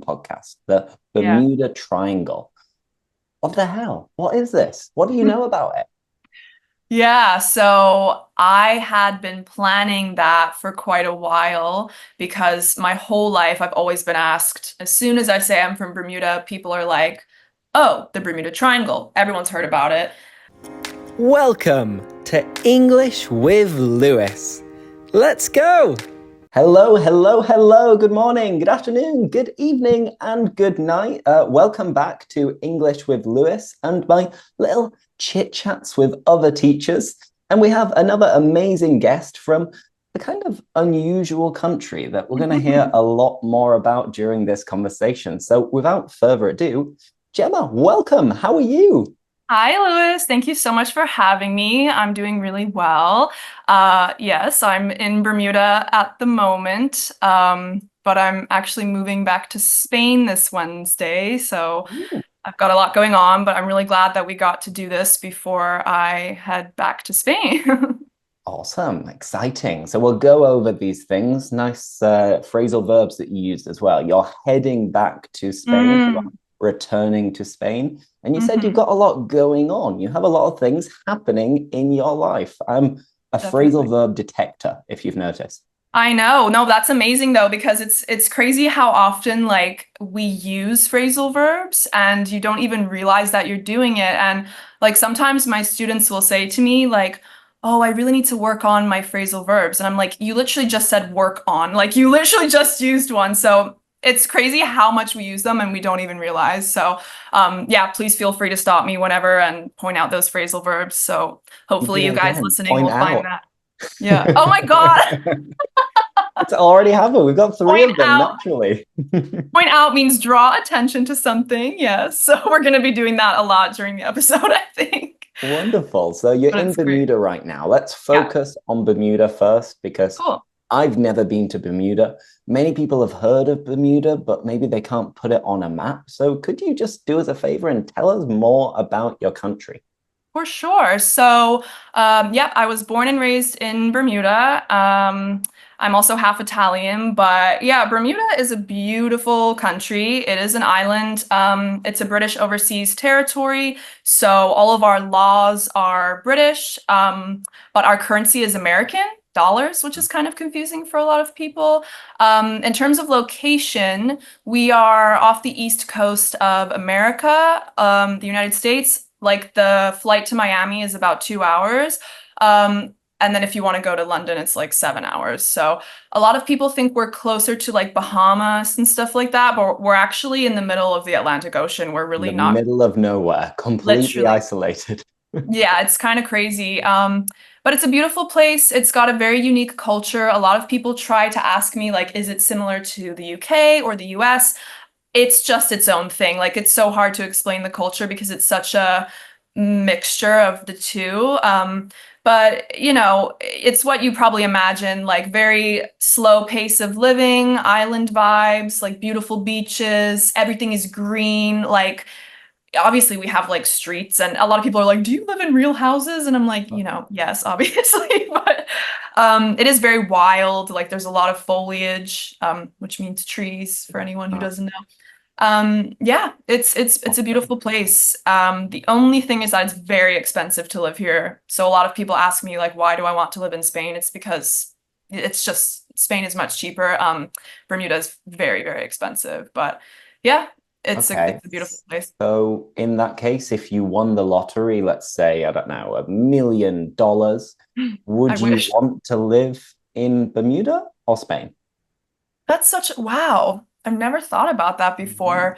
podcast, the Yeah. Bermuda Triangle. What the hell? What is this? What do you know about it? Yeah, so I had been planning that for quite a while because my whole life I've always been asked, as soon as I say I'm from Bermuda, people are like, oh, the Bermuda Triangle. Everyone's heard about it. Welcome to English with Lewis. Let's go! Hello, hello, hello. Good morning, good afternoon, good evening, and good night. Welcome back to English with Lewis and my little chit chats with other teachers. And we have another amazing guest from a kind of unusual country that we're going to hear a lot more about during this conversation. So, without further ado, Gemma, welcome. How are you? Hi, Lewis. Thank you so much for having me. I'm doing really well. Yes, I'm in Bermuda at the moment, but I'm actually moving back to Spain this Wednesday. So I've got a lot going on, but I'm really glad that we got to do this before I head back to Spain. Awesome, exciting. So we'll go over these things. Nice phrasal verbs that you used as well. You're heading back to Spain, you're Mm, returning to Spain, and you said you've hmm got a lot going on. You have a lot of things happening in your life. I'm a phrasal definitely. verb detector, if you've noticed. I know. No, that's amazing though, because it's crazy how often like we use phrasal verbs and you don't even realize that you're doing it. And like sometimes my students will say to me like, "Oh, I really need to work on my phrasal verbs." And I'm like, "You literally just said work on. Like you literally just used one." So it's crazy how much we use them and we don't even realize. So yeah, please feel free to stop me whenever and point out those phrasal verbs. So hopefully Yeah, you guys again, listening point will find out. that. Yeah. Oh my God. It's already happened. We've got three Point of them out. naturally. Point out means draw attention to something. Yes. So we're going to be doing that a lot during the episode, I think. Wonderful. So you're But in it's great. Bermuda right now. Let's Yeah. focus on Bermuda first because Cool. I've never been to Bermuda. Many people have heard of Bermuda, but maybe they can't put it on a map. So could you just do us a favor and tell us more about your country? For sure. So, yeah, I was born and raised in Bermuda. I'm also half Italian, but yeah, Bermuda is a beautiful country. It is an island. It's a British overseas territory, so all of our laws are British, but our currency is American dollars, which is kind of confusing for a lot of people. In terms of location, we are off the east coast of America, the United States. Like the flight to Miami is about 2 hours. And then if you want to go to London, it's like 7 hours. So a lot of people think we're closer to like Bahamas and stuff like that, but we're actually in the middle of the Atlantic Ocean. We're In really the not middle of nowhere, completely literally. isolated. Yeah, it's kind of crazy. But it's a beautiful place. It's got a very unique culture. A lot of people try to ask me, like, is it similar to the UK or the US? It's just its own thing. Like it's so hard to explain the culture because it's such a mixture of the two. But you know, it's what you probably imagine, like very slow pace of living, island vibes, like beautiful beaches, everything is green. Like obviously we have like streets and a lot of people are like, "Do you live in real houses?" And I'm like, yes, obviously, but it is very wild. Like there's a lot of foliage, which means trees for anyone who doesn't know. Yeah, it's a beautiful place. The only thing is that it's very expensive to live here. So a lot of people ask me like, why do I want to live in Spain? It's because it's just Spain is much cheaper. Bermuda is very, very expensive. But yeah, Okay. it's a beautiful place. So in that case, if you won the lottery, let's say, I don't know, $1 million, I would you wish. want to live in Bermuda or Spain? That's such wow. I've never thought about that Mhm. before.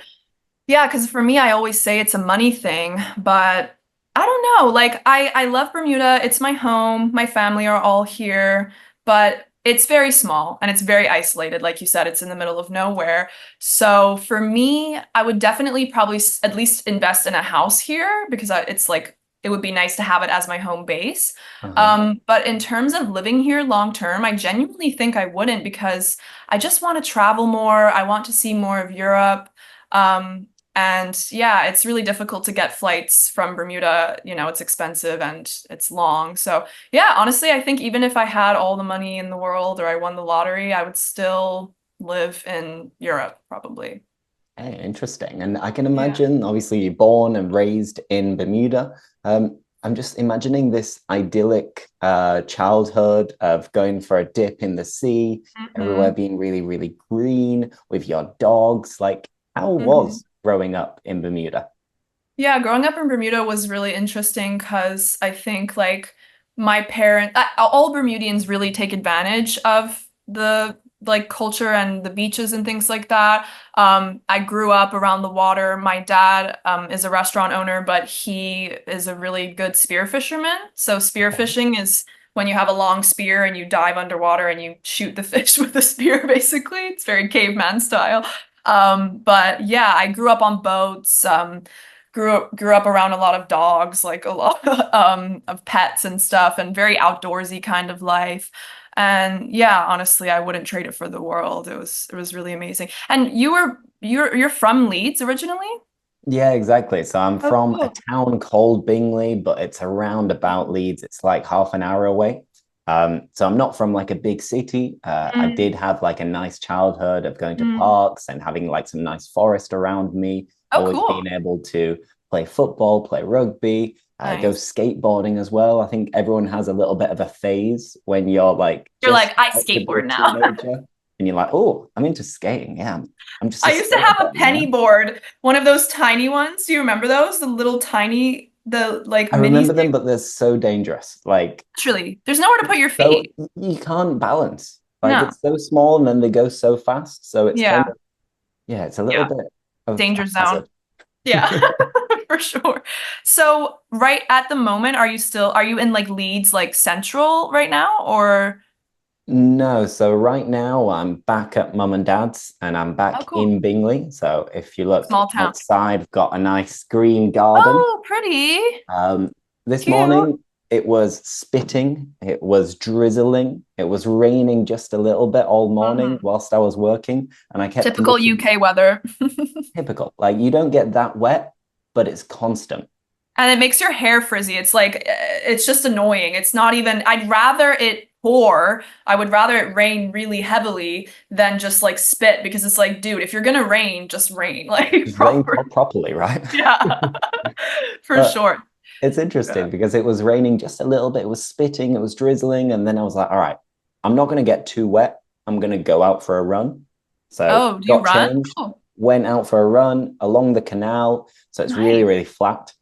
Yeah, because for me, I always say it's a money thing, but I don't know. Like I love Bermuda. It's my home. My family are all here, but it's very small and it's very isolated. Like you said, it's in the middle of nowhere. So for me, I would definitely probably at least invest in a house here because it's like it would be nice to have it as my home base. Uh-huh. But in terms of living here long term, I genuinely think I wouldn't because I just want to travel more. I want to see more of Europe. Um, and yeah, it's really difficult to get flights from Bermuda. You know, it's expensive and it's long. So yeah, honestly, I think even if I had all the money in the world or I won the lottery, I would still live in Europe, probably. Hey, interesting. And I can Yeah. imagine, obviously, you're born and raised in Bermuda. I'm just imagining this idyllic childhood of going for a dip in the sea, everywhere Hmm. being really, really green with your dogs. Like, how Hmm. was growing up in Bermuda? Yeah, growing up in Bermuda was really interesting because I think like my parent, all Bermudians really take advantage of the like culture and the beaches and things like that. I grew up around the water. My dad is a restaurant owner, but he is a really good spear fisherman. So spear fishing is when you have a long spear and you dive underwater and you shoot the fish with a spear, basically. It's very caveman style. But yeah, I grew up on boats. Grew up around a lot of dogs, like a lot of pets and stuff, and very outdoorsy kind of life. And yeah, honestly, I wouldn't trade it for the world. It was really amazing. And you're from Leeds originally? Yeah, exactly. So I'm Oh, from a cool. town called Bingley, but it's around about Leeds. It's like half an hour away. So I'm not from like a big city. I Mm, did have like a nice childhood of going to mm. parks and having like some nice forest around me, Oh, always cool. being able to play football, play rugby, go Nice. skateboarding as well. I think everyone has a little bit of a phase when you're like You're just like, I about to be a skateboard now. teenager and you're like, oh, I'm into skating. Yeah, I'm just a I used to have a skater, you know? penny board, one of those tiny ones. Do you remember those? The little tiny, the like I mini remember them, skate. but they're so dangerous. Like Literally, there's nowhere to put it's your so feet. you can't balance. Like No. it's so small and then they go so fast. So it's kind Yeah. of yeah, it's a little Yeah. bit of Danger zone. haphazard. Yeah, for sure. So, right at the moment, are you in like Leeds, like central right now, or? No, so right now I'm back at mum and dad's and I'm Oh, back cool. in Bingley. So if you look Small town. outside, I've got a nice green garden. Oh, pretty. Um, this Cute. morning it was spitting, it was drizzling, it was raining just a little bit all morning Hmm. whilst I was working, and I kept Typical looking. UK weather. Typical. Like you don't get that wet, but it's constant. And it makes your hair frizzy. It's like, it's just annoying. It's not even, I'd rather it pour. I would rather it rain really heavily than just like spit because it's like, dude, if you're gonna rain, just rain. Like Just rain proper. properly, right? Yeah, for But sure. it's Yeah. interesting because it was raining just a little bit. It was spitting, it was drizzling, and then I was like, all right, I'm not going to get too wet. I'm going to go out for a run. So Oh, do you got run? changed, Cool. went out for a run along the canal. So it's really, Nice. really flat.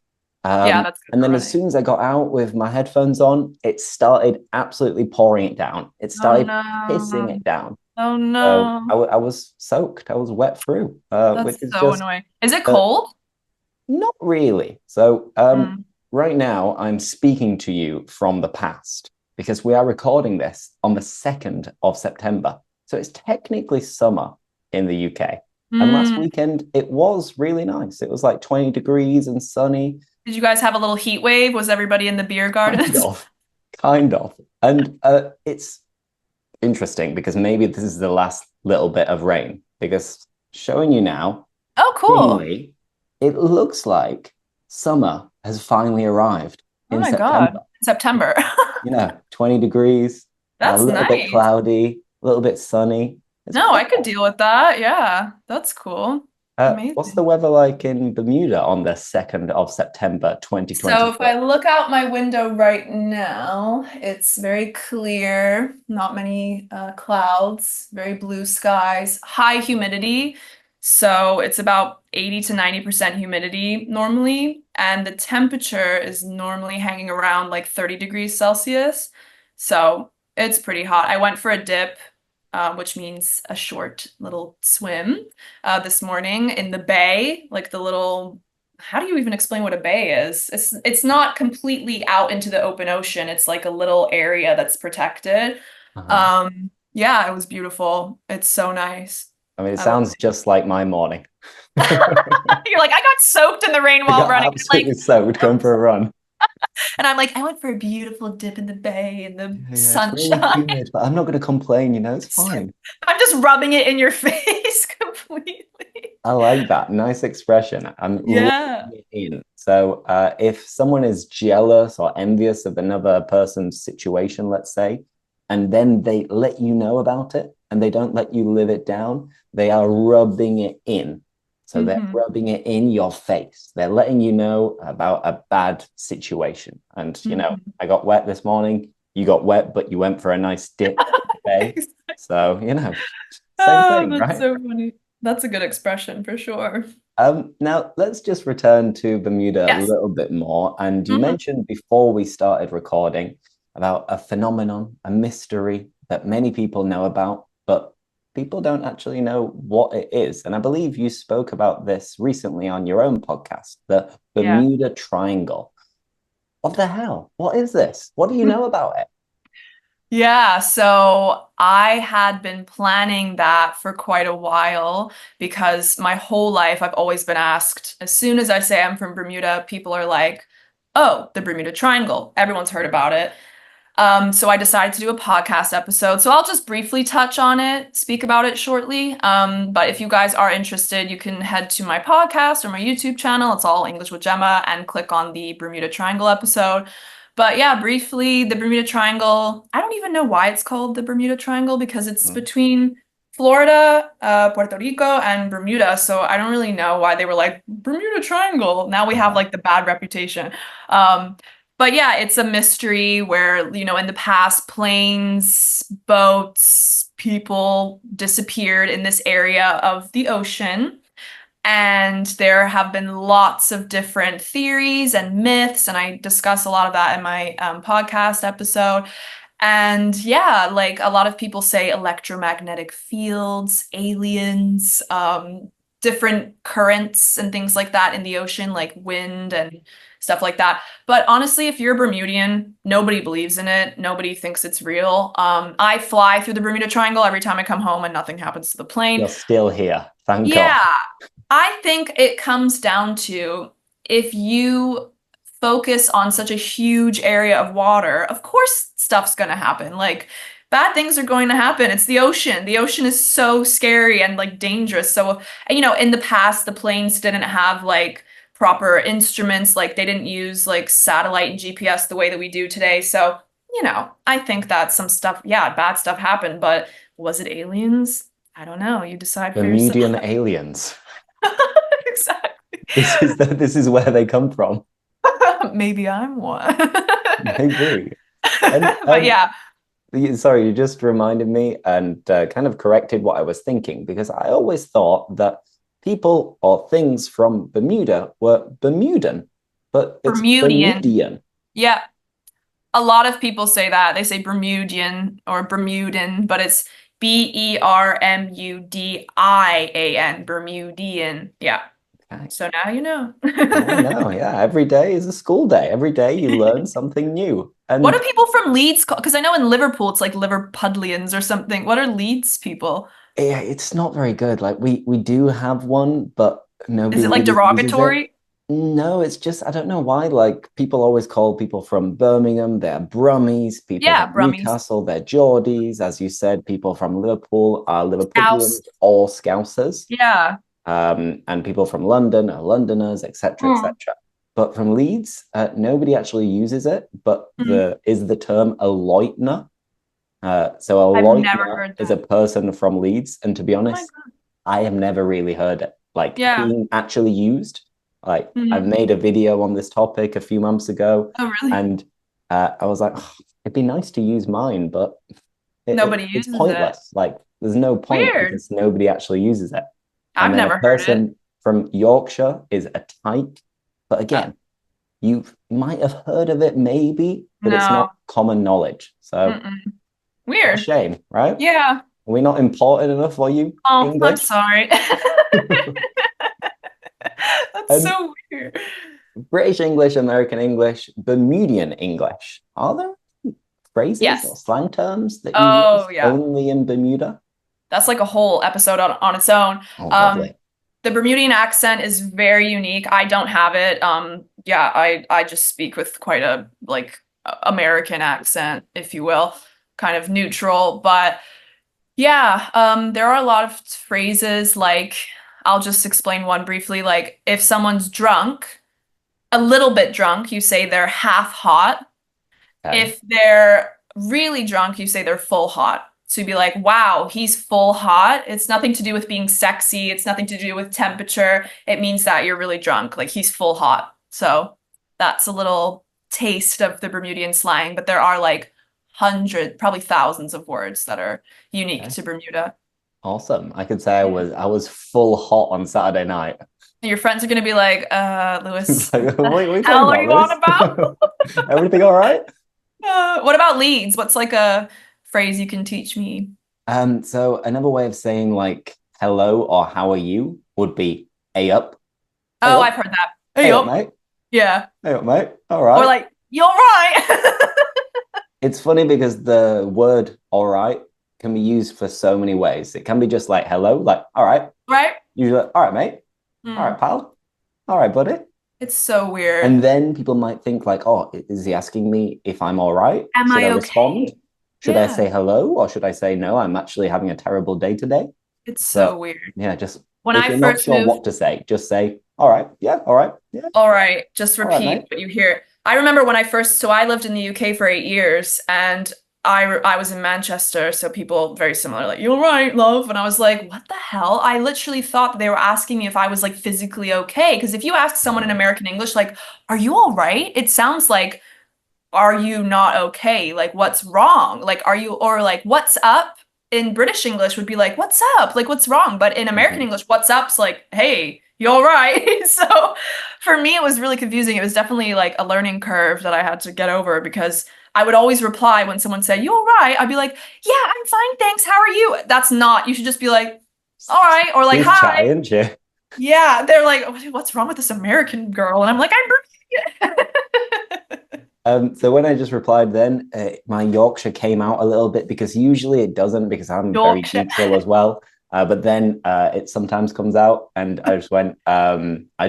Yeah, that's good And for then as running. soon as I got out with my headphones on, it started absolutely pouring it down. It Oh started pissing no. it down. Oh So no. I was soaked. I was wet through, which That's is so just annoying. Is it uh, cold? not really. So Mm. right now I'm speaking to you from the past because we are recording this on the 2nd of September. So it's technically summer in the UK. And last Mm. weekend it was really nice. It was like 20 degrees and sunny. Did you guys have a little heat wave? Was everybody in the beer Kind gardens? of. Kind of. And it's interesting because maybe this is the last little bit of rain because showing you now Oh, cool. Bingley, it looks like summer has finally arrived Oh in my God. September. September. 20 degrees, a That's little bit nice. cloudy, a little bit sunny. It's No, I quite could nice. deal with that. Yeah, that's cool. What's the Amazing. weather like in Bermuda on the 2nd of September, So if I 2026? look out my window right now, it's very clear, not many clouds, very blue skies, high humidity. So it's about 80 to 90% humidity normally, and the temperature is normally hanging around like 30 degrees Celsius. So it's pretty hot. I went for a dip, which means a short little swim, this morning in the bay, like the little how do you even explain what a bay is? It's not completely out into the open ocean. It's like a little area that's protected. Uh-huh. Yeah, it was beautiful. It's so nice. I mean, it I love sounds just like my morning. it. You're like, I got soaked in the rain I while got running. I'm absolutely like, soaked going for a run. and I'm like, I went for a beautiful dip in the bay in the Yeah, it's really sunshine. humid, but I'm not going to complain, it's fine. I'm just rubbing it in your face completely. I like that. Nice expression. I'm rubbing Yeah. it in. So, if someone is jealous or envious of another person's situation, let's say, and then they let you know about it and they don't let you live it down, they are rubbing it in. So they're rubbing it in your face. They're letting you know about a bad situation. And, I got wet this morning. You got wet, but you went for a nice dip today. So, same thing, That's right? so funny. That's a good expression for sure. Now let's just return to Bermuda a Yes. little bit more. And you mentioned before we started recording about a phenomenon, a mystery that many people know about, but people don't actually know what it is. And I believe you spoke about this recently on your own podcast, the Yeah. Bermuda Triangle. What the hell? What is this? What do you know about it? Yeah, so I had been planning that for quite a while because my whole life I've always been asked, as soon as I say I'm from Bermuda, people are like, oh, the Bermuda Triangle. Everyone's heard about it. So I decided to do a podcast episode. So I'll just briefly touch on it, speak about it shortly. But if you guys are interested, you can head to my podcast or my YouTube channel. It's all English with Gemma, and click on the Bermuda Triangle episode. But yeah, briefly, the Bermuda Triangle, I don't even know why it's called the Bermuda Triangle because it's between Florida, Puerto Rico, and Bermuda. So I don't really know why they were like Bermuda Triangle. Now we have like the bad reputation. But yeah, it's a mystery where, in the past, planes, boats, people disappeared in this area of the ocean. And there have been lots of different theories and myths, and I discuss a lot of that in my podcast episode. And yeah, like a lot of people say electromagnetic fields, aliens, different currents and things like that in the ocean, like wind and stuff like that. But honestly, if you're a Bermudian, nobody believes in it. Nobody thinks it's real. I fly through the Bermuda Triangle every time I come home and nothing happens to the plane. You're still here. Thank God. Yeah, I think it comes down to if you focus on such a huge area of water, of course stuff's going to happen. Like bad things are going to happen. It's the ocean. The ocean is so scary and like dangerous. So, in the past, the planes didn't have like proper instruments. Like they didn't use like satellite and GPS the way that we do today. So, I think that some stuff, yeah, bad stuff happened, but was it aliens? I don't know. You decide for yourself. Bermudian aliens. Exactly. This is where they come from. Maybe I'm one. Maybe. And, but yeah. Sorry, you just reminded me and kind of corrected what I was thinking, because I always thought that people or things from Bermuda were Bermudan, but it's Bermudian. Yeah. A lot of people say that. They say Bermudian or Bermudan, but it's Bermudian, Bermudian. Yeah. Okay. So now you know. I know, yeah. Every day is a school day. Every day you learn something new. And what are people from Leeds called? Because I know in Liverpool it's like Liverpudlians or something. What are Leeds people? Yeah, it's not very good. Like we do have one, but nobody. Is it like derogatory? No, it's just I don't know why. Like people always call people from Birmingham, they're Brummies. People from Brummies. Newcastle, they're Geordies. As you said, people from Liverpool are Liverpudlians or Scousers. Yeah. And people from London are Londoners, etc., etc. But from Leeds, nobody actually uses it. But is the term a Leutner? So a Leutner is a person from Leeds, and to be honest, I have never really heard it being actually used. Like I've made a video on this topic a few months ago. Oh, really? And I was like, it'd be nice to use mine, but nobody uses it's pointless. it. Like there's no point because nobody actually uses it. I've never heard it. A person from Yorkshire is a tyke, but again, you might have heard of it maybe, but it's not common knowledge. So weird. What a shame, right? Yeah. Are we not important enough for you? Oh, English? I'm sorry. That's so weird. British English, American English, Bermudian English. Are there phrases or slang terms that you use only in Bermuda? That's like a whole episode on its own. Oh, lovely. The Bermudian accent is very unique. I don't have it. I just speak with quite a American accent, if you will, kind of neutral. But yeah, there are a lot of phrases like, I'll just explain one briefly. Like if someone's drunk, a little bit drunk, you say they're half hot. Okay. If they're really drunk, you say they're full hot. So you'd be like, wow, he's full hot. It's nothing to do with being sexy. It's nothing to do with temperature. It means that you're really drunk. Like he's full hot. So that's a little taste of the Bermudian slang, but there are like hundreds, probably thousands of words that are unique to Bermuda. Awesome. I could say I was full hot on Saturday night. And your friends are going to be like, Lewis, It's like, what what are the you hell are talking you on about, about? Lewis? Everything all right? What about leads? What's like a phrase you can teach me? So another way of saying like hello or how are you would be hey up. Hey Oh, up. I've heard that. Hey, Hey up, yup. mate. Yeah. Hey up, mate. All Or right. like, you're right. It's funny because the word all right can be used for so many ways. It can be just like hello, like all right. Right? Usually, all right, mate. All right, Mm. pal. All right, buddy. It's so weird. And then people might think like, oh, is he asking me if I'm all right? Am Should I I respond? okay? Should I Yeah. say hello or should I say no? I'm actually having a terrible day today. It's so But weird. yeah, just When if I you're not first sure moved, what to say, just say, all right, yeah, all right, yeah, all right, just all right, repeat mate. what you hear. I remember when I first, so I lived in the UK for 8 years and I was in Manchester, so people very similar, like, you're right, love. And I was like, what the hell? I literally thought they were asking me if I was like physically okay. Because if you ask someone in American English, like, are you all right? It sounds like, are you not okay? Like, what's wrong? Like, are you, or like, what's up in British English would be like, what's up? Like, what's wrong? But in American Mhm. English, what's up's like, hey, you all right? So for me, it was really confusing. It was definitely like a learning curve that I had to get over because I would always reply when someone said, you all right? I'd be like, yeah, I'm fine, thanks. How are you? That's not, you should just be like, all right, or like, She's hi. chatty, isn't she? Yeah, they're like, what's wrong with this American girl? And I'm like, I'm So when I just replied then, my Yorkshire came out a little bit because usually it doesn't because I'm very Yorkshire. neutral as well. But then it sometimes comes out and I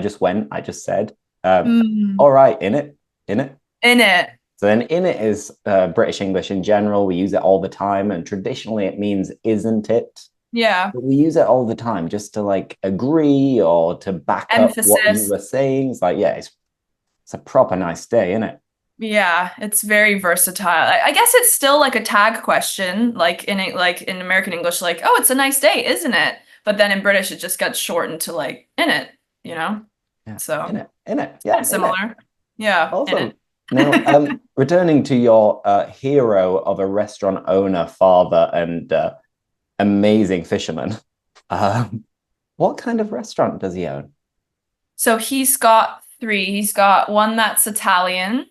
just said, Mm, all right, in it. in it. So then in it is British English in general. We use it all the time. And traditionally it means isn't it? Yeah. But we use it all the time just to like agree or to back up what you Emphasis. were saying. It's like, yeah, it's a proper nice day, isn't it? Yeah, it's very versatile. I guess it's still like a tag question, like in American English, like, oh, it's a nice day, isn't it? But then in British, it just gets shortened to like in it, you know? Yeah, So in it, it's kind yeah, of in it. similar. Yeah, in Awesome. Now, returning to your hero of a restaurant owner, father, and amazing fisherman, um, what kind of restaurant does he own? So he's got three. He's got one that's Italian,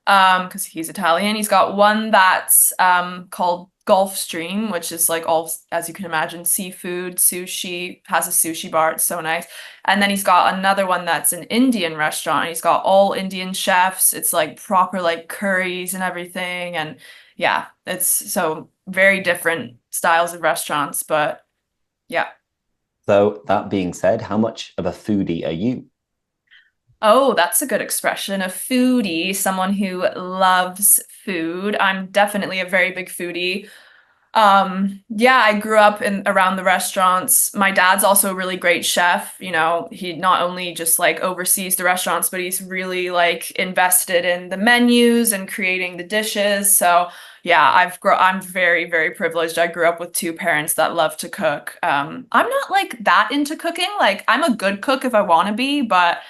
because he's Italian. He's got one that's called Gulfstream, which is like all, as you can imagine, seafood, sushi, has a sushi bar. It's so nice. And then he's got another one that's an Indian restaurant. He's got all Indian chefs. It's like proper like curries and everything. And yeah, it's so very different styles of restaurants, but yeah. So that being said, how much of a foodie are you? Oh, that's a good expression. A foodie, someone who loves food. I'm definitely a very big foodie. Yeah, I grew up in around the restaurants. My dad's also a really great chef. You know, he not only just like oversees the restaurants, but he's really like invested in the menus and creating the dishes. So yeah, I'm very, very privileged. I grew up with two parents that love to cook. I'm not like that into cooking. Like I'm a good cook if I want to be, but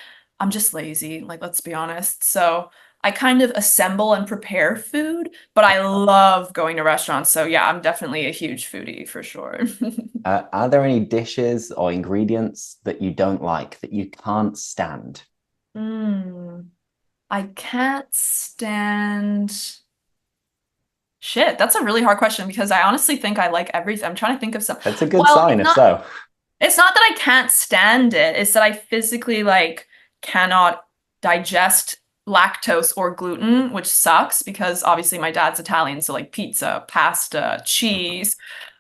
I'm just lazy, like let's be honest. So I kind of assemble and prepare food, but I love going to restaurants. So yeah, I'm definitely a huge foodie for sure. Are there any dishes or ingredients that you don't like, that you can't stand? Mm, I can't stand. Shit, that's a really hard question because I honestly think I like everything. I'm trying to think of some. That's a good Well, sign, if so. it's not that I can't stand it. It's that I physically like cannot digest lactose or gluten, which sucks because obviously my dad's Italian, so like pizza, pasta, cheese.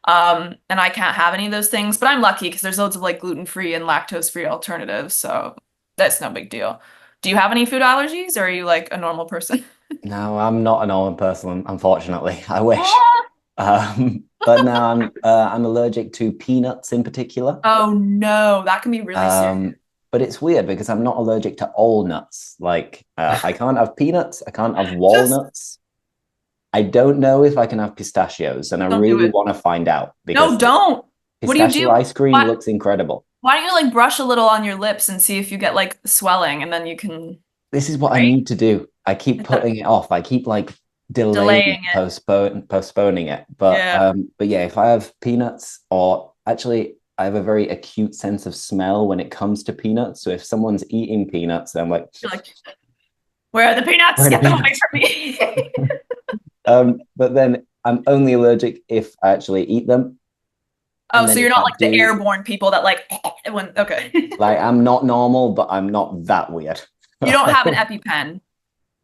And I can't have any of those things, but I'm lucky because there's loads of like gluten-free and lactose-free alternatives, so that's no big deal. Do you have any food allergies or are you like a normal person? No, I'm not a normal person, unfortunately. I wish. But no, I'm allergic to peanuts in particular. Oh no, that can be really serious. But it's weird because I'm not allergic to all nuts. Like I can't have peanuts, I can't have Just walnuts. I don't know if I can have pistachios, and I Don't do really it. want to find out No, because don't. What do you pistachio do? ice cream Why, looks incredible. why don't you like brush a little on your lips and see if you get like swelling and then you can, This is what I right? need to do. I keep putting it off. I keep like delaying it, Delaying it. postponing it. Yeah. But yeah, if I have peanuts, or actually I have a very acute sense of smell when it comes to peanuts. So if someone's eating peanuts, then I'm like, You're like, where are the peanuts? where are the Get them away peanuts? from me. But then I'm only allergic if I actually eat them. Oh, And so then you're if not I like the do, airborne people that like when okay. like I'm not normal, but I'm not that weird. You don't have an EpiPen.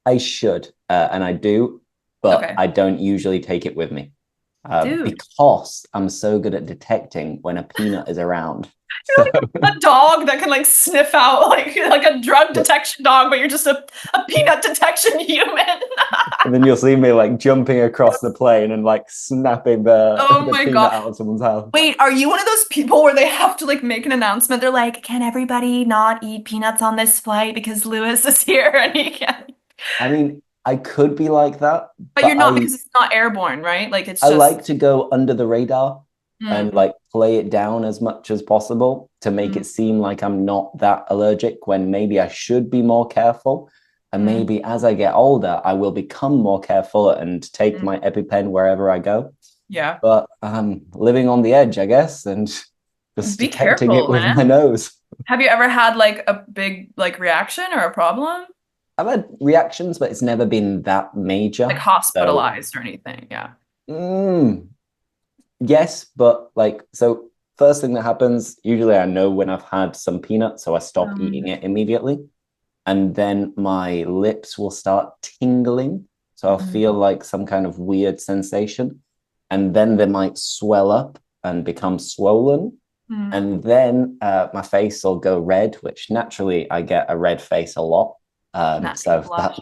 I should, and I do, but Okay. I don't usually take it with me Dude, because I'm so good at detecting when a peanut is around. you're So, like a dog that can like sniff out like a drug detection dog, but you're just a peanut detection human. and then you'll see me like jumping across the plane and like snapping the Oh the my peanut God. out of someone's house. Wait, are you one of those people where they have to like make an announcement? They're like, can everybody not eat peanuts on this flight because Lewis is here and he can't. I mean, I could be like that, But but you're not because it's not airborne, right? Like it's I just like to go under the radar and mm, like play it down as much as possible to make mm, it seem like I'm not that allergic when maybe I should be more careful. And mm, maybe as I get older, I will become more careful and take mm. my EpiPen wherever I go. Yeah. But I'm living on the edge, I guess, and just Be detecting it careful, with my man. nose. Have you ever had like a big like reaction or a problem? I've had reactions, but it's never been that Like major. So, hospitalized or anything? Yeah. mm, yes, but like, so first thing that happens, usually I know when I've had some peanut, so I stop eating it immediately. And then my lips will start tingling. So I'll Mm, feel like some kind of weird sensation. And then they might swell up and become swollen. mm. And then my face will go red, which naturally I get a red face a lot. Natural So that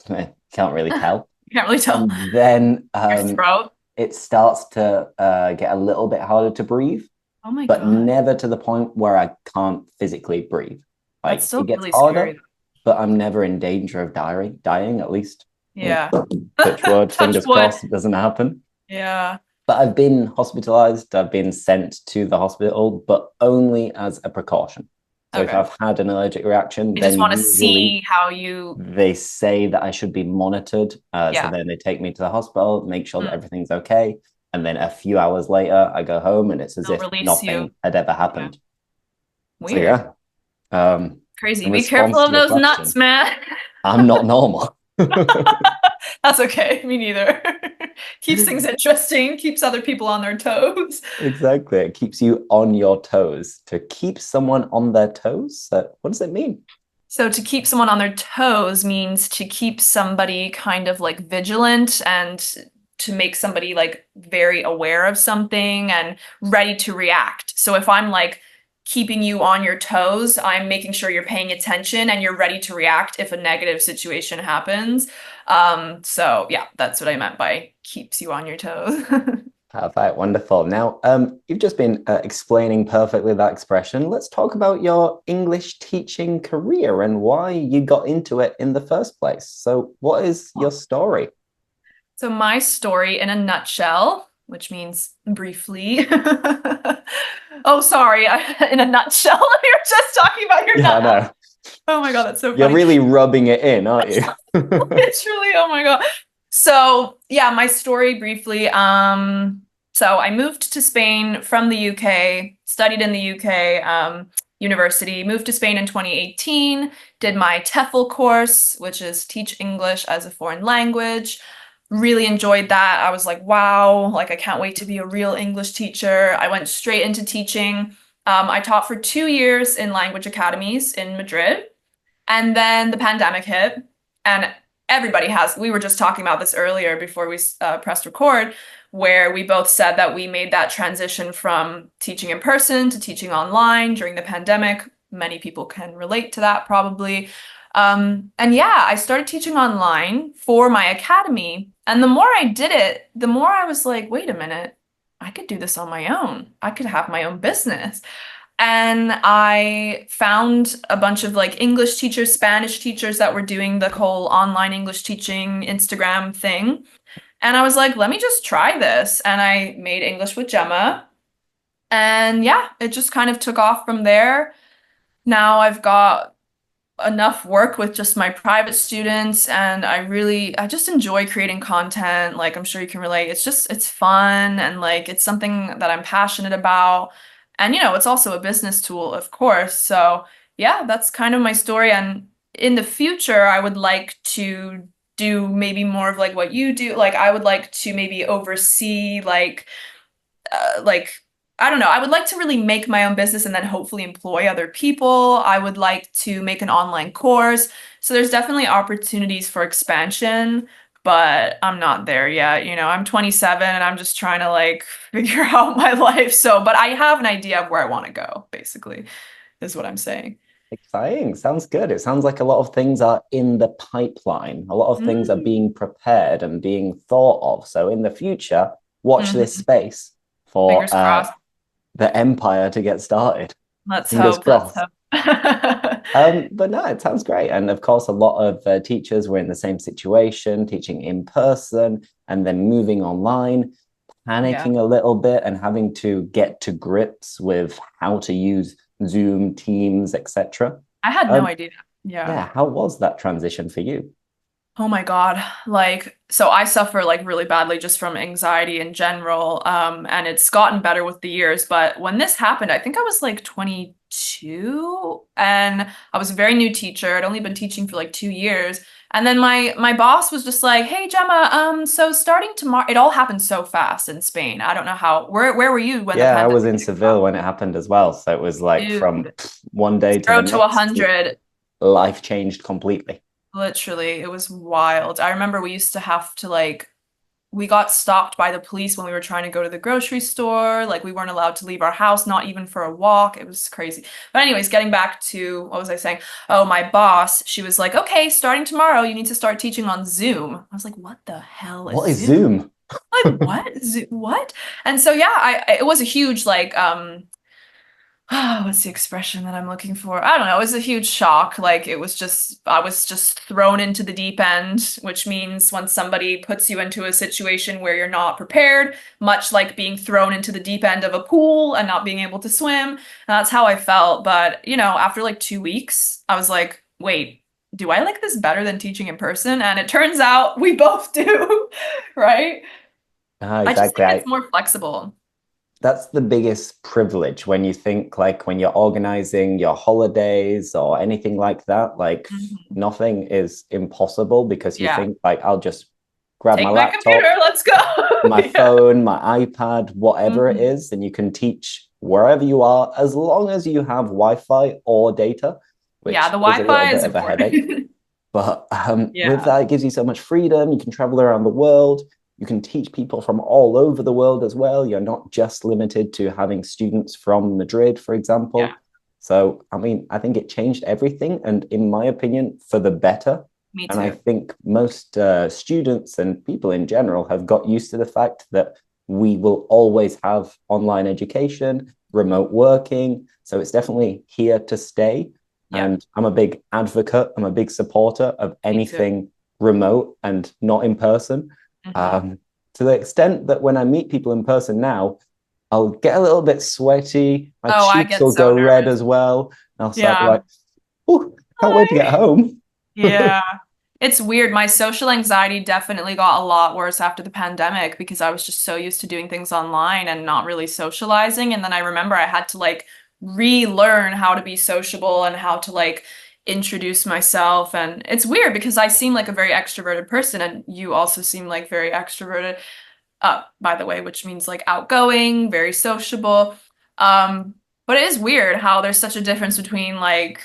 blush. can't really tell. You can't really tell And then your throat. it starts to get a little bit harder to breathe, Oh my but God. never to the point where I can't physically breathe. That's Like still it gets really harder, scary. but I'm never in danger of dying at least. Yeah. Touch wood, Touch fingers wood. crossed, it doesn't happen. Yeah. But I've been hospitalized, I've been sent to the hospital, but only as a precaution. So if Okay. I've had an allergic reaction, They just then want to usually see how you, they say that I should be monitored. So yeah. then they take me to the hospital, make sure that Mm. everything's okay. And then a few hours later, I go home and it's as They'll if release you. nothing had ever Yeah. happened. So Weird. yeah, Crazy. in Be careful response of to your those nuts, question, man. I'm not normal. That's okay. Me neither. Keeps things interesting, keeps other people on their toes. Exactly. It keeps you on your toes. To keep someone on their toes, what does it mean? So to keep someone on their toes means to keep somebody kind of like vigilant and to make somebody like very aware of something and ready to react. So if I'm like keeping you on your toes, I'm making sure you're paying attention and you're ready to react if a negative situation happens. So yeah, that's what I meant by keeps you on your toes. Perfect, wonderful. Now, you've just been explaining perfectly that expression. Let's talk about your English teaching career and why you got into it in the first place. So, what is your story? So my story in a nutshell, which means briefly. Oh, sorry. In a nutshell, we were just talking about your Yeah, I nut. know. Oh my God, that's so You're funny. really rubbing it in, aren't you? Literally, oh my God. So yeah, my story briefly. So I moved to Spain from the UK, studied in the UK university, moved to Spain in 2018, did my TEFL course, which is Teach English as a Foreign Language. Really enjoyed that. I was like, wow, like I can't wait to be a real English teacher. I went straight into teaching. I taught for 2 years in language academies in Madrid. And then the pandemic hit, and we were just talking about this earlier before we pressed record, where we both said that we made that transition from teaching in person to teaching online during the pandemic. Many people can relate to that probably. And yeah, I started teaching online for my academy. And the more I did it, the more I was like, wait a minute, I could do this on my own. I could have my own business. And I found a bunch of like English teachers, Spanish teachers that were doing the whole online English teaching Instagram thing. And I was like, let me just try this. And I made English with Gemma. And yeah, it just kind of took off from there. Now I've got enough work with just my private students, and I just enjoy creating content. Like I'm sure you can relate. It's fun, and like it's something that I'm passionate about. And it's also a business tool, of course. So yeah, that's kind of my story. And in the future, I would like to do maybe more of like what you do. Like I would like to maybe oversee like I don't know. I would like to really make my own business and then hopefully employ other people. I would like to make an online course. So there's definitely opportunities for expansion, but I'm not there yet. I'm 27 and I'm just trying to like figure out my life. So, but I have an idea of where I want to go, basically, is what I'm saying. Exciting. Sounds good. It sounds like a lot of things are in the pipeline. A lot of things are Mm. being prepared and being thought of. So in the future, watch this Mhm. space for Fingers crossed. the empire to get started. Let's Fingers hope. Let's crossed. hope. But no, it sounds great. And of course, a lot of teachers were in the same situation, teaching in person and then moving online, Yeah. panicking a little bit and having to get to grips with how to use Zoom, Teams, etc. I had no Um, idea. Yeah. yeah, how was that transition for you? Oh my God. Like, so I suffer like really badly just from anxiety in general. And it's gotten better with the years. But when this happened, I think I was like 22 and I was a very new teacher. I'd only been teaching for like 2 years. And then my boss was just like, "Hey Gemma, so starting tomorrow," it all happened so fast in Spain. I don't know where were you when the Yeah, I was pandemic in kicked off? Seville when it happened as well. So it was like from Dude, one day to the 0 to a next, 100. life changed completely. Literally, it was wild. I remember we used to have to like we got stopped by the police when we were trying to go to the grocery store. Like we weren't allowed to leave our house, not even for a walk. It was crazy. But anyways, getting back to what was I saying? Oh, my boss, she was like, "Okay, starting tomorrow, you need to start teaching on Zoom." I was like, "What the hell is What is Zoom?" Zoom? Like, what? What? And so yeah, it was a huge like what's the expression that I'm looking for? I don't know. It was a huge shock. Like I was just thrown into the deep end, which means when somebody puts you into a situation where you're not prepared, much like being thrown into the deep end of a pool and not being able to swim. And that's how I felt. But, after like 2 weeks, I was like, wait, do I like this better than teaching in person? And it turns out we both do, right? Ah, I just exactly. think it's more flexible. That's the biggest privilege when you think like when you're organizing your holidays or anything like that, like Mhm. nothing is impossible because you Yeah. think like I'll just grab my Take my computer, laptop, let's go. my Yeah. phone, my iPad, whatever it Mhm. is, and you can teach wherever you are as long as you have Wi-Fi or data, Yeah, which the is a little Wi-Fi bit is of a headache. important. But with Yeah. that, it gives you so much freedom. You can travel around the world. You can teach people from all over the world as well. You're not just limited to having students from Madrid, for Yeah. example. So, I mean, I think it changed everything. And in my opinion, for the better. Me And I too. think most students and people in general have got used to the fact that we will always have online education, remote working. So it's definitely here to stay. Yeah, And I'm a big advocate, I'm a big supporter of me too. anything remote and not in person. Hmm. Um, to the extent that when I meet people in person now, I'll get a little bit sweaty, my Oh, I cheeks get will so go red nervous. as well. And I'll start Yeah. like, oh, can't wait to get Hi. home. Yeah. It's weird. My social anxiety definitely got a lot worse after the pandemic because I was just so used to doing things online and not really socializing. And then I remember I had to like relearn how to be sociable and how to like introduce myself. And it's weird because I seem like a very extroverted person and you also seem like very extroverted, by the way, which means like outgoing, very sociable. Um, but it is weird how there's such a difference between like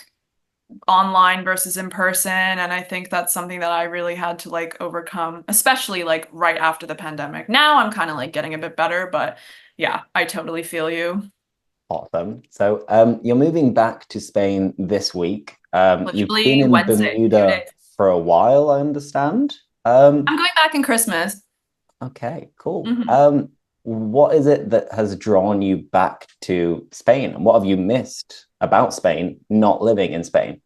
online versus in person. And I think that's something that I really had to like overcome, especially like right after the pandemic. Now I'm kind of like getting a bit better, but yeah, I totally feel you. Awesome. So you're moving back to Spain this week. You've been Literally in Wednesday, 2 days. Bermuda for a while, I understand. I'm going back in Christmas. Okay, cool. Mhm. What is it that has drawn you back to Spain? And what have you missed about Spain not living in Spain?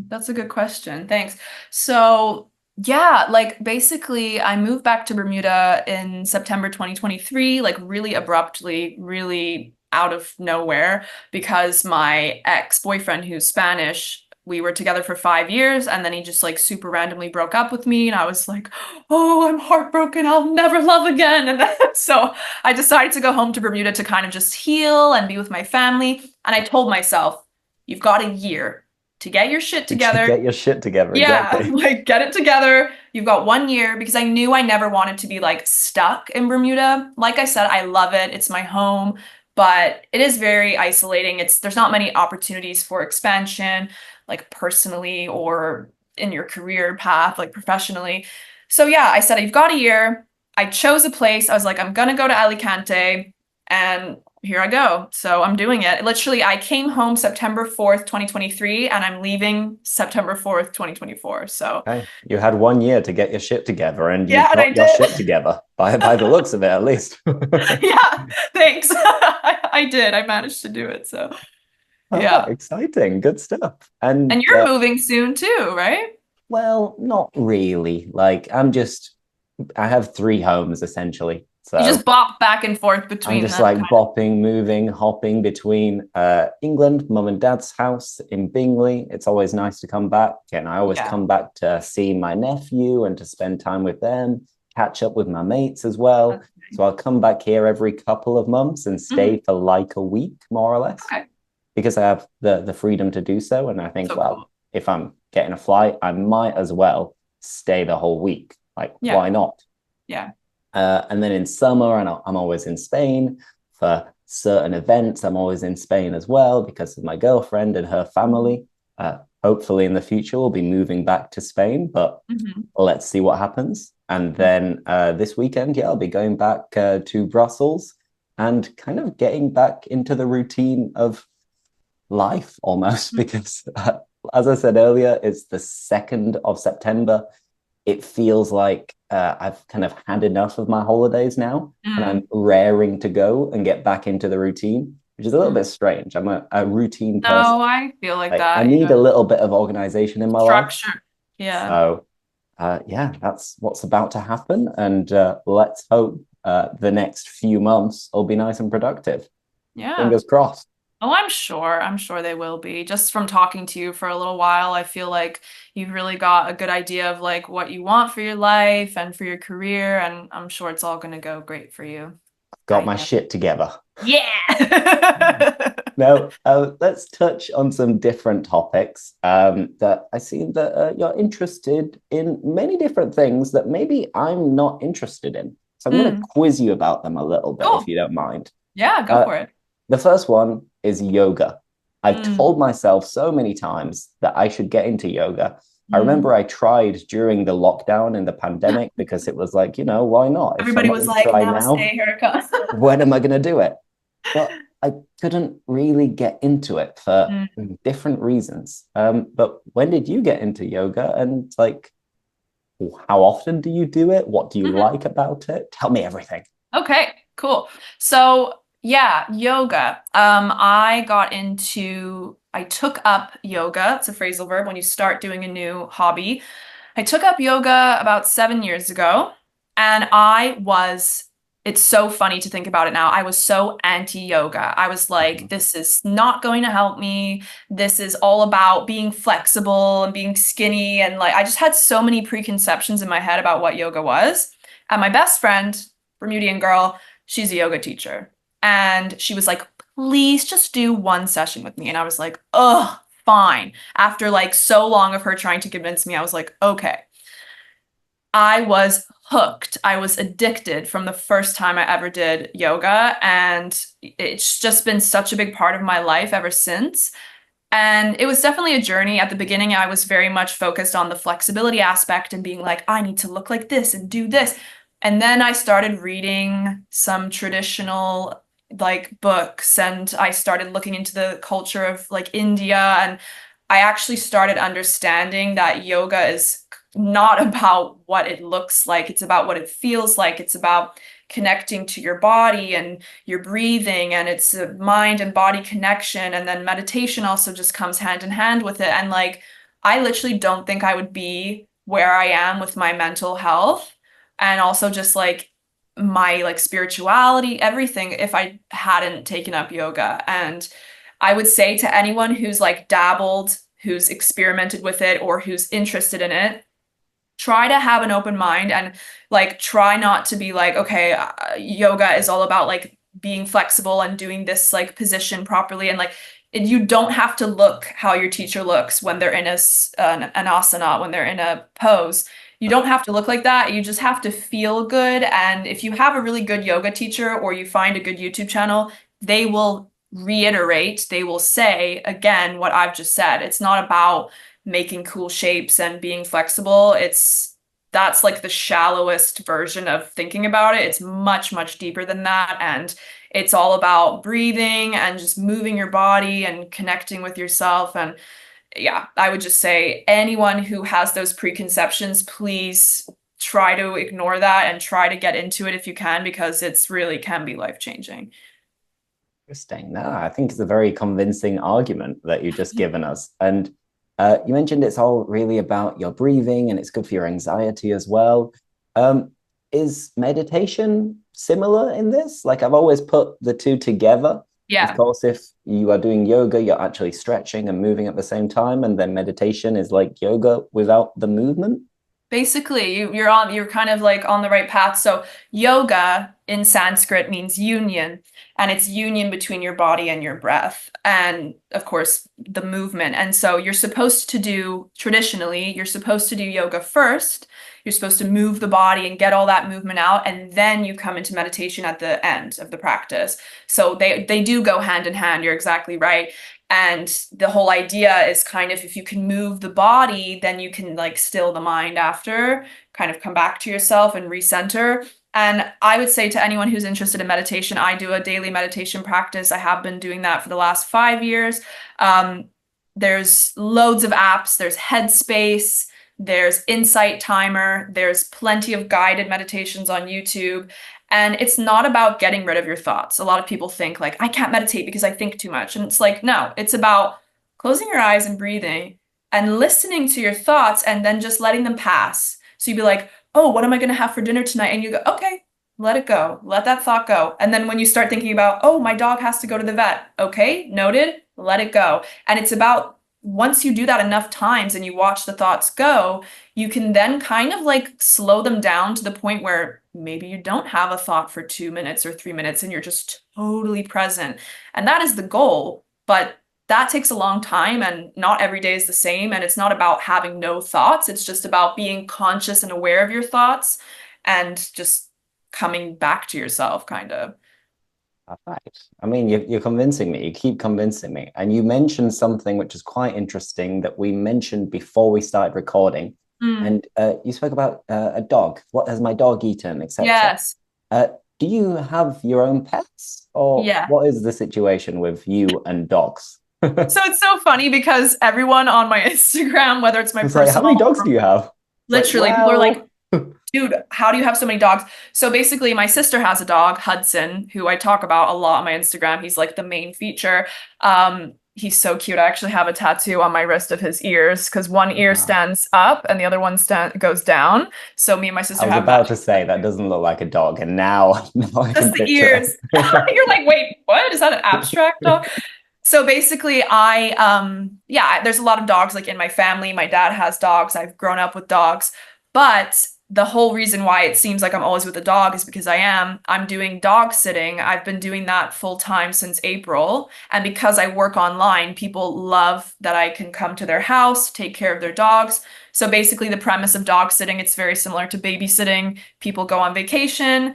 That's a good question. Thanks. So Yeah, like basically I moved back to Bermuda in September 2023, like really abruptly, really out of nowhere because my ex-boyfriend who's Spanish, we were together for 5 years and then he just like super randomly broke up with me and I was like, oh, I'm heartbroken. I'll never love again. And then, so I decided to go home to Bermuda to kind of just heal and be with my family. And I told myself, you've got a year to get your shit together. Get your shit together, Yeah, exactly. like get it together. You've got 1 year because I knew I never wanted to be like stuck in Bermuda. Like I said, I love it. It's my home, but it is very isolating. There's not many opportunities for expansion, like personally or in your career path, like professionally. So yeah, I said you've got a year. I chose a place. I was like, I'm gonna go to Alicante, and here I go. So I'm doing it. Literally, I came home September 4th, 2023, and I'm leaving September 4th, 2024. So Okay. You had 1 year to get your shit together, and yeah, you've and I got your did. shit together by the looks of it, at least. Yeah, thanks. I did. I managed to do it. So Ah, yeah. exciting, good stuff. And And you're moving soon too, right? well, not really. Like I have three homes essentially. You So just bop back and forth I'm between just them. like bopping, moving, hopping between England, mum and dad's house in Bingley. It's always nice to come back. And I always Yeah. come back to see my nephew and to spend time with them, catch up with my mates as well. That's nice. So I'll come back here every couple of months and stay Mhm. for like a week, more or less, Okay. because I have the freedom to do so. And I think, So well, cool. if I'm getting a flight, I might as well stay the whole week. Like, Yeah. why not? Yeah. And then in summer, and I'm always in Spain for certain events. I'm always in Spain as well because of my girlfriend and her family. Hopefully, in the future, we'll be moving back to Spain, but Hmm. let's see what happens. And then this weekend, yeah, I'll be going back to Brussels and kind of getting back into the routine of life almost because, as I said earlier, it's the 2nd of September. It feels like I've kind of had enough of my holidays now, and I'm Mm. raring to go and get back into the routine, which is a little Mm. bit strange. I'm a routine person. No, I feel like Like I that. need Yeah. a little bit of organization in my life. Structure. Yeah. So yeah, that's what's about to happen. And let's hope the next few months will be nice and productive. Yeah. Fingers crossed. Oh, I'm sure. I'm sure they will be. Just from talking to you for a little while, I feel like you've really got a good idea of like what you want for your life and for your career, and I'm sure it's all going to go great for you. Got I my know. shit together. Yeah. Now, let's touch on some different topics that I see that you're interested in many different things that maybe I'm not interested in. So I'm going to Mm, quiz you about them a little bit, if cool. you don't mind. Yeah, go Uh, for it. the first one is yoga. I've Mm, told myself so many times that I should get into yoga. I mm. remember I tried during the lockdown in the pandemic because it was like, why not? If I'm Everybody not was going to like, try namaste, now, haircut. when am I going to do it? But I couldn't really get into it for Mm. different reasons. But when did you get into yoga? And like, how often do you do it? What do you Mhm. like about it? Tell me everything. Okay, cool. So yeah, yoga. I took up yoga. It's a phrasal verb when you start doing a new hobby. I took up yoga about 7 years ago, and it's so funny to think about it now. I was so anti-yoga. I was like, Mhm. this is not going to help me. This is all about being flexible and being skinny. And like, I just had so many preconceptions in my head about what yoga was. And my best friend, Bermudian girl, she's a yoga teacher. And she was like, please just do one session with me. And I was like, ugh, fine. After like so long of her trying to convince me, I was like, okay. I was hooked. I was addicted from the first time I ever did yoga. And it's just been such a big part of my life ever since. And it was definitely a journey. At the beginning, I was very much focused on the flexibility aspect and being like, I need to look like this and do this. And then I started reading some traditional like books and I started looking into the culture of like India and I actually started understanding that yoga is not about what it looks like. It's about what it feels like. It's about connecting to your body and your breathing and it's a mind and body connection and then meditation also just comes hand in hand with it and like I literally don't think I would be where I am with my mental health and also just like my like spirituality, everything if I hadn't taken up yoga. And I would say to anyone who's like dabbled, who's experimented with it, or who's interested in it, try to have an open mind and like try not to be like, okay, yoga is all about like being flexible and doing this like position properly. And like, you don't have to look how your teacher looks when they're in an asana, when they're in a pose. You don't have to look like that. You just have to feel good. And if you have a really good yoga teacher or you find a good YouTube channel, they will reiterate, they will say again what I've just said. It's not about making cool shapes and being flexible. That's like the shallowest version of thinking about it. It's much, much deeper than that. And it's all about breathing and just moving your body and connecting with yourself. And yeah, I would just say anyone who has those preconceptions, please try to ignore that and try to get into it if you can, because it's really can be life-changing. Interesting. No, I think it's a very convincing argument that you've just given us. And you mentioned it's all really about your breathing and it's good for your anxiety as well. Is meditation similar in this? Like I've always put the two together. Yeah. Of course, if you are doing yoga, you're actually stretching and moving at the same time. And then meditation is like yoga without the movement. Basically, you're kind of like on the right path. So yoga in Sanskrit means union, and it's union between your body and your breath, and of course the movement. And so traditionally, you're supposed to do yoga first. You're supposed to move the body and get all that movement out, and then you come into meditation at the end of the practice. So they do go hand in hand. You're exactly right. And the whole idea is kind of if you can move the body, then you can like still the mind after, kind of come back to yourself and recenter. And I would say to anyone who's interested in meditation, I do a daily meditation practice. I have been doing that for the last 5 years. There's loads of apps. There's Headspace. There's Insight Timer. There's plenty of guided meditations on YouTube. And it's not about getting rid of your thoughts. A lot of people think like, I can't meditate because I think too much. And it's like, no, it's about closing your eyes and breathing and listening to your thoughts and then just letting them pass. So you'd be like, oh, what am I going to have for dinner tonight? And you go, okay, let it go. Let that thought go. And then when you start thinking about, oh, my dog has to go to the vet. Okay, noted, let it go. And it's about once you do that enough times and you watch the thoughts go, you can then kind of like slow them down to the point where maybe you don't have a thought for 2 minutes or 3 minutes and you're just totally present. And that is the goal, but that takes a long time and not every day is the same. And it's not about having no thoughts. It's just about being conscious and aware of your thoughts and just coming back to yourself kind of. Right. I mean, you're convincing me. You keep convincing me. And you mentioned something which is quite interesting that we mentioned before we started recording. And you spoke about a dog. What has my dog eaten, etc. Yes. Do you have your own pets? Or what is the situation with you and dogs? So it's so funny because everyone on my Instagram, whether it's my personal... how many dogs do you have? Literally, people are like, dude, how do you have so many dogs? So basically, my sister has a dog, Hudson, who I talk about a lot on my Instagram. He's like the main feature. He's so cute. I actually have a tattoo on my wrist of his ears because one ear stands up and the other one goes down. So me and my sister I was about to say that doesn't look like a dog, and now I just the ears. You're like, wait, what? Is that an abstract dog? So basically, there's a lot of dogs like in my family. My dad has dogs. I've grown up with dogs. But the whole reason why it seems like I'm always with a dog is because I'm doing dog sitting. I've been doing that full time since April. And because I work online, people love that I can come to their house, take care of their dogs. So basically the premise of dog sitting, it's very similar to babysitting. People go on vacation.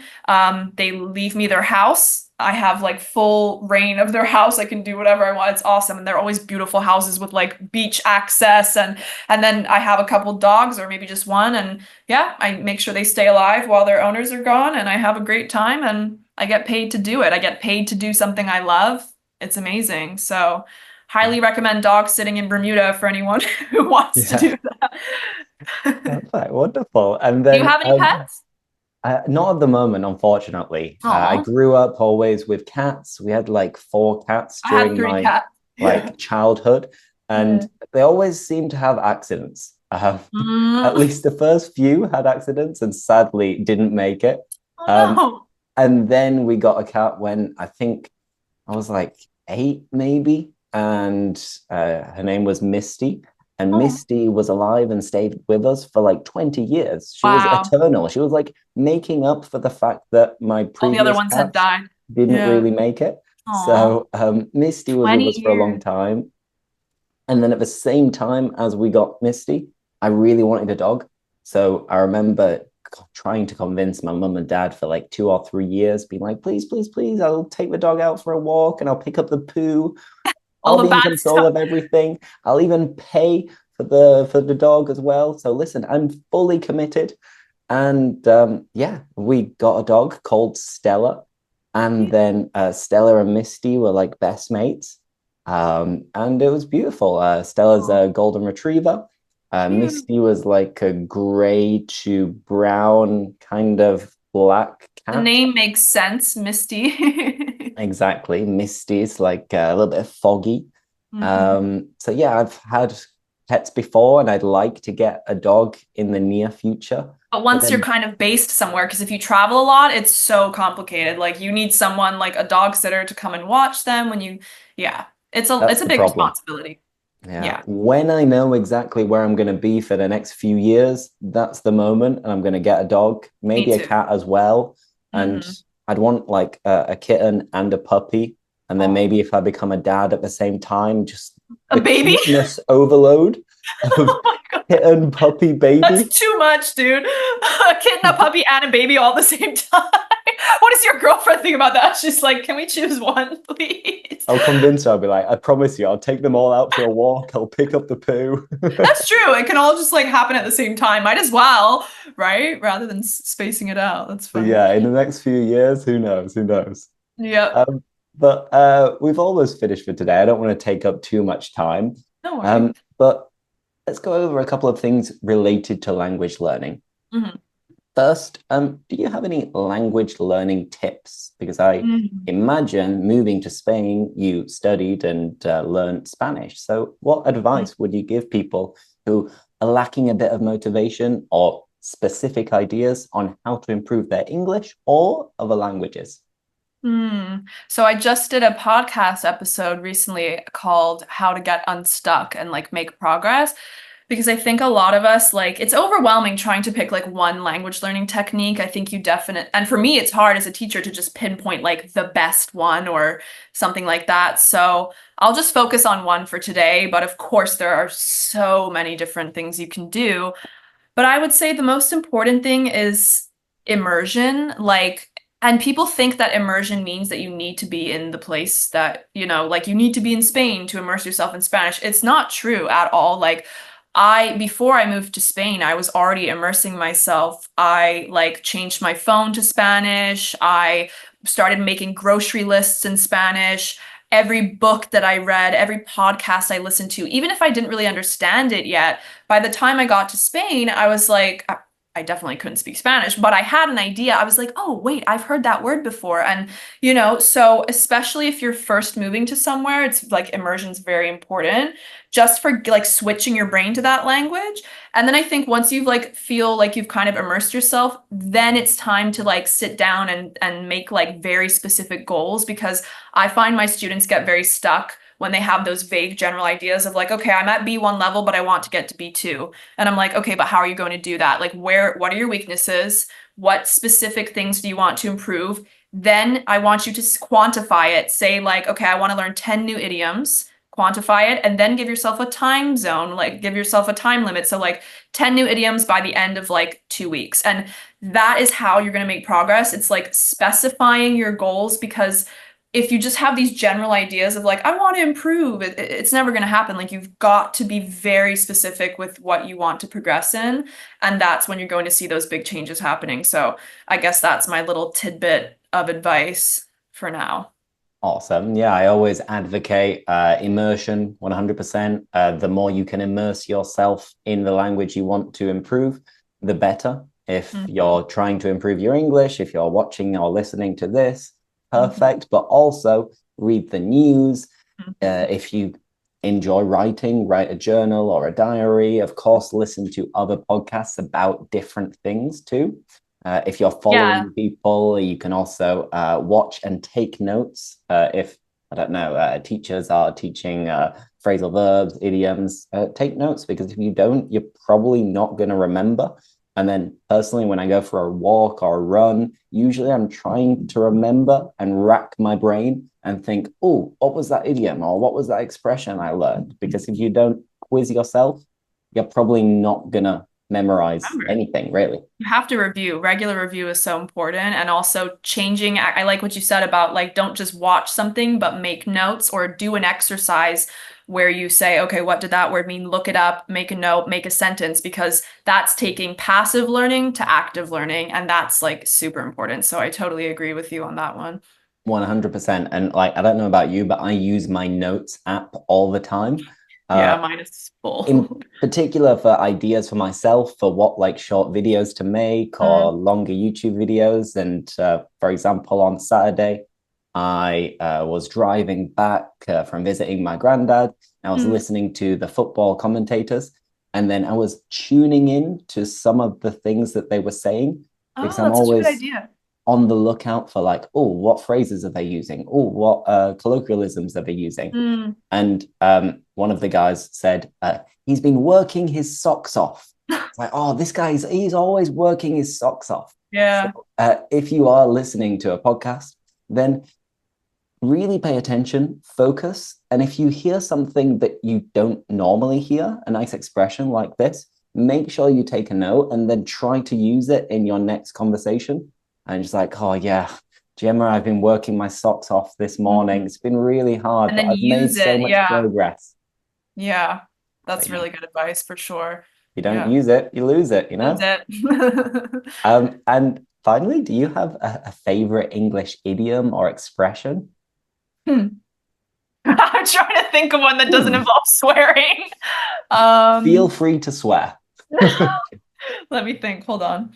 They leave me their house. I have like full reign of their house. I can do whatever I want. It's awesome. And they're always beautiful houses with like beach access. And then I have a couple dogs or maybe just one. And yeah, I make sure they stay alive while their owners are gone. And I have a great time and I get paid to do it. I get paid to do something I love. It's amazing. So highly recommend dog sitting in Bermuda for anyone who wants to do that. That's wonderful. And then, do you have any pets? Not at the moment, unfortunately. I grew up always with cats. We had like 4 cats during my like childhood, and they always seem to have accidents. At least the first few had accidents and sadly didn't make it. Oh Um, no. and then we got a cat when I think I was like 8 maybe, and her name was Misty. And Oh, Misty was alive and stayed with us for like 20 years. She was wow. eternal. She was like making up for the fact that my All the other previous ones had cats died. didn't Yeah. really make it. Aw. So Misty was with 20 us for a long years. time. And then at the same time as we got Misty, I really wanted a dog. So I remember trying to convince my mum and dad for like 2 or 3 years, being like, please, please, please, I'll take the dog out for a walk and I'll pick up the poo. All I'll the be in bad control stuff. of everything. I'll even pay for the dog as well. So listen, I'm fully committed. And yeah, we got a dog called Stella. And then Stella and Misty were like best mates. And it was beautiful. Stella's Aw, a golden retriever. cute. Misty was like a gray to brown kind of black The cat. name makes sense, Misty. Exactly. Misty's like a little bit foggy. Mhm. So yeah, I've had pets before and I'd like to get a dog in the near future. But But once you're then kind of based somewhere, because if you travel a lot, it's so complicated. Like you need someone like a dog sitter to come and watch them when you, yeah, that's it's a the big problem. responsibility. Yeah. Yeah, When I know exactly where I'm going to be for the next few years, that's the moment. And I'm going to get a dog, me maybe a too. cat as well. And Hmm. I'd want like a kitten and a puppy. And then Oh, maybe if I become a dad at the same time, just a the baby? cuteness overload of Oh my God. kitten, puppy, baby. That's too much, dude. A kitten, a puppy, and a baby all at the same time. What does your girlfriend think about that? She's like, can we choose one, please? I'll convince her. I'll be like, I promise you, I'll take them all out for a walk. I'll pick up the poo. That's true. It can all just like happen at the same time. Might as well, right? Rather than spacing it out. That's So funny. yeah, in the next few years, who knows? Who knows? Yep. But we've almost finished for today. I don't want to take up too much time. No worries. But let's go over a couple of things related to language learning. Mhm. First, do you have any language learning tips? Because I Mhm. imagine moving to Spain, you studied and learned Spanish. So, what advice would you give people who are lacking a bit of motivation or specific ideas on how to improve their English or other languages? Hmm. So I just did a podcast episode recently called How to Get Unstuck and like make progress because I think a lot of us like it's overwhelming trying to pick like one language learning technique. I think you definitely and for me it's hard as a teacher to just pinpoint like the best one or something like that. So I'll just focus on one for today, but of course there are so many different things you can do. But I would say the most important thing is immersion. Like, and people think that immersion means that you need to be in the place that, like you need to be in Spain to immerse yourself in Spanish. It's not true at all. Like, before I moved to Spain, I was already immersing myself. I like changed my phone to Spanish. I started making grocery lists in Spanish. Every book that I read, every podcast I listened to, even if I didn't really understand it yet, by the time I got to Spain, I was like, I definitely couldn't speak Spanish, but I had an idea. I was like, oh, wait, I've heard that word before. And, so especially if you're first moving to somewhere, it's like immersion's very important just for like switching your brain to that language. And then I think once you've like feel like you've kind of immersed yourself, then it's time to like sit down and make like very specific goals because I find my students get very stuck when they have those vague general ideas of like, okay, I'm at B1 level, but I want to get to B2. And I'm like, okay, but how are you going to do that? Like, what are your weaknesses? What specific things do you want to improve? Then I want you to quantify it. Say, like, okay, I want to learn 10 new idioms, quantify it, and then give yourself a time zone, like, give yourself a time limit. So, like, 10 new idioms by the end of like 2 weeks. And that is how you're going to make progress. It's like specifying your goals because if you just have these general ideas of like, I want to improve, it's never going to happen. Like, you've got to be very specific with what you want to progress in. And that's when you're going to see those big changes happening. So I guess that's my little tidbit of advice for now. Awesome. Yeah, I always advocate immersion 100%. The more you can immerse yourself in the language you want to improve, the better. If Mhm. you're trying to improve your English, if you're watching or listening to this, Mhm. perfect. But also read the news. Mhm. If you enjoy writing, write a journal or a diary. Of course, listen to other podcasts about different things too. If you're following people, you can also watch and take notes. If, I don't know, teachers are teaching phrasal verbs, idioms, take notes, because if you don't, you're probably not going to remember. And then personally, when I go for a walk or a run, usually I'm trying to remember and rack my brain and think, oh, what was that idiom or what was that expression I learned? Because if you don't quiz yourself, you're probably not going to memorize anything, really. You have to review. Regular review is so important. And also changing. I like what you said about like, don't just watch something, but make notes or do an exercise where you say, okay, what did that word mean? Look it up, make a note, make a sentence, because that's taking passive learning to active learning. And that's like super important. So I totally agree with you on that one. 100%. And like, I don't know about you, but I use my notes app all the time. Yeah, mine is full. In particular for ideas for myself, for what like short videos to make or longer YouTube videos. And for example, on Saturday, I was driving back from visiting my granddad. I was listening to the football commentators, and then I was tuning in to some of the things that they were saying, because I'm always such a good idea. On the lookout for like, oh, what phrases are they using? Oh, what colloquialisms are they using? And one of the guys said, he's been working his socks off. It's like, oh, this guy's, he's always working his socks off. Yeah. So, if you are listening to a podcast, then really pay attention, focus. And if you hear something that you don't normally hear, a nice expression like this, make sure you take a note and then try to use it in your next conversation. And just like, oh yeah, Gemma, I've been working my socks off this morning. It's been really hard, and but then I've made so much progress. Yeah, that's really good advice for sure. You don't use it, you lose it, you know? Lose it. And finally, do you have a favorite English idiom or expression? I'm trying to think of one that doesn't involve swearing. Feel free to swear. Let me think. Hold on.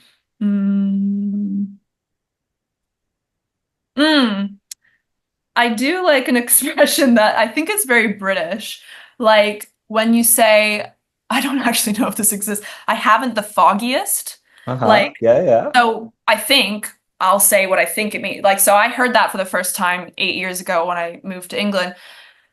I do like an expression that I think is very British. Like when you say, I don't actually know if this exists. I haven't the foggiest. Like, yeah. So I think I'll say what I think it means. Like, so I heard that for the first time 8 years ago when I moved to England.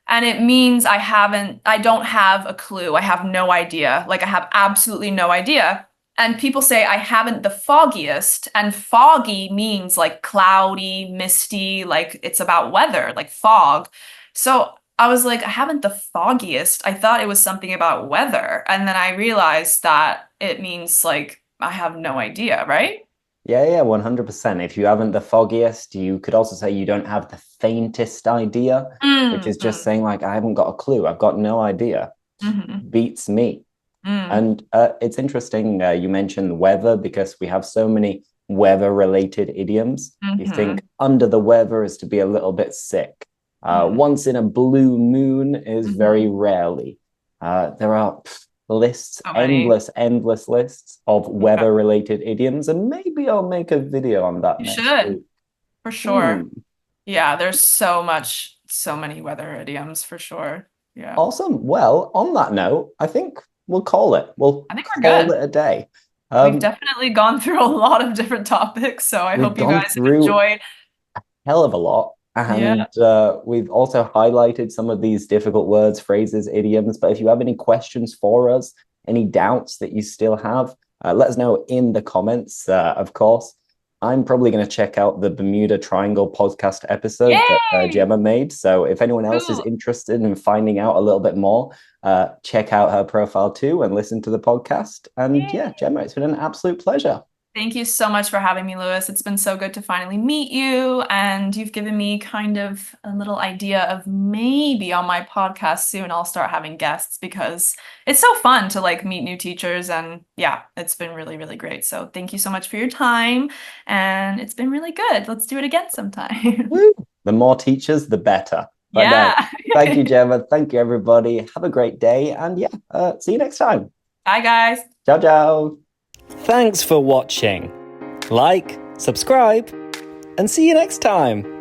And it means I don't have a clue. I have no idea. Like I have absolutely no idea. And people say I haven't the foggiest, and foggy means like cloudy, misty, like it's about weather, like fog. So I was like, I haven't the foggiest. I thought it was something about weather. And then I realized that it means like I have no idea, right? Yeah, 100%. If you haven't the foggiest, you could also say you don't have the faintest idea, which is just saying like, I haven't got a clue. I've got no idea. Beats me. And it's interesting you mentioned weather, because we have so many weather-related idioms. You think under the weather is to be a little bit sick. Once in a blue moon is very rarely. There are lists, endless lists of weather-related idioms, and maybe I'll make a video on that next week. For sure. Yeah, there's so many weather idioms for sure. Yeah. Awesome. Well, on that note, I think we'll call it. I think we're call good. It a day. We've definitely gone through a lot of different topics, so I hope you guys have enjoyed. Hell of a lot. And we've also highlighted some of these difficult words, phrases, idioms. But if you have any questions for us, any doubts that you still have, let us know in the comments, of course. I'm probably going to check out the Bermuda Triangle podcast episode that Gemma made. So if anyone else is interested in finding out a little bit more, check out her profile too and listen to the podcast. And Gemma, it's been an absolute pleasure. Thank you so much for having me, Lewis. It's been so good to finally meet you, and you've given me kind of a little idea of maybe on my podcast soon I'll start having guests, because it's so fun to like meet new teachers, and it's been really, really great. So thank you so much for your time, and it's been really good. Let's do it again sometime. The more teachers, the better. Thank you, Gemma. Thank you, everybody. Have a great day, and see you next time. Bye, guys. Ciao, ciao. Thanks for watching. Like, subscribe, and see you next time.